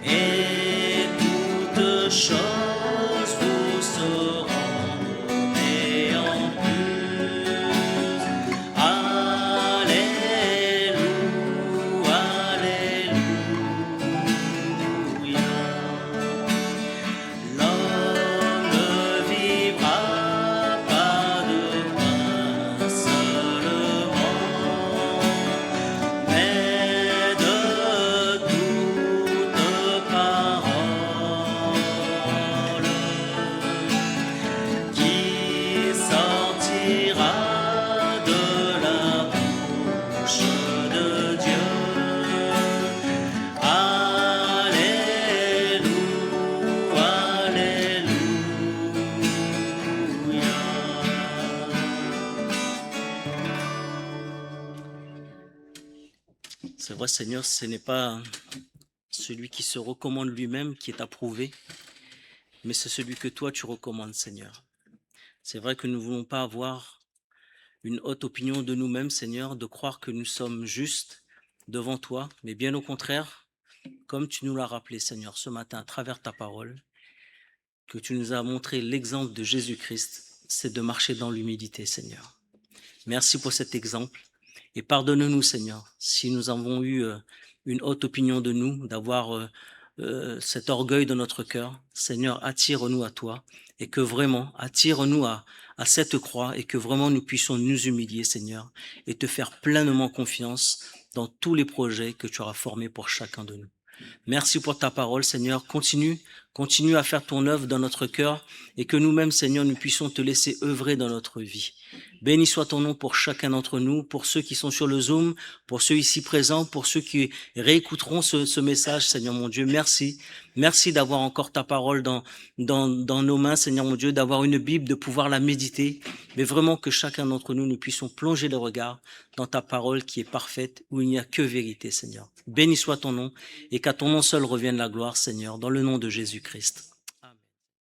et toutes choses vous seront données en plus. Alléluia, alléluia. L'homme ne vivra pas de pain seulement, mais de toute parole qui sortira de la bouche de Dieu. Alléluia, alléluia. C'est vrai, Seigneur, ce n'est pas celui qui se recommande lui-même qui est approuvé, mais c'est celui que toi tu recommandes, Seigneur. C'est vrai que nous ne voulons pas avoir une haute opinion de nous-mêmes, Seigneur, de croire que nous sommes justes devant toi, mais bien au contraire, comme tu nous l'as rappelé, Seigneur, ce matin à travers ta parole, que tu nous as montré l'exemple de Jésus-Christ, c'est de marcher dans l'humilité, Seigneur. Merci pour cet exemple et pardonne-nous, Seigneur, si nous avons eu une haute opinion de nous, d'avoir cet orgueil dans notre cœur. Seigneur, attire-nous à toi et que vraiment, attire-nous à cette croix et que vraiment nous puissions nous humilier, Seigneur, et te faire pleinement confiance dans tous les projets que tu auras formés pour chacun de nous. Merci pour ta parole, Seigneur. Continue à faire ton œuvre dans notre cœur et que nous-mêmes, Seigneur, nous puissions te laisser œuvrer dans notre vie. Béni soit ton nom pour chacun d'entre nous, pour ceux qui sont sur le Zoom, pour ceux ici présents, pour ceux qui réécouteront ce message, Seigneur mon Dieu. Merci. Merci d'avoir encore ta parole dans nos mains, Seigneur mon Dieu, d'avoir une Bible, de pouvoir la méditer, mais vraiment que chacun d'entre nous, nous puissions plonger le regard dans ta parole qui est parfaite, où il n'y a que vérité, Seigneur. Béni soit ton nom et qu'à ton nom seul revienne la gloire, Seigneur, dans le nom de Jésus-Christ.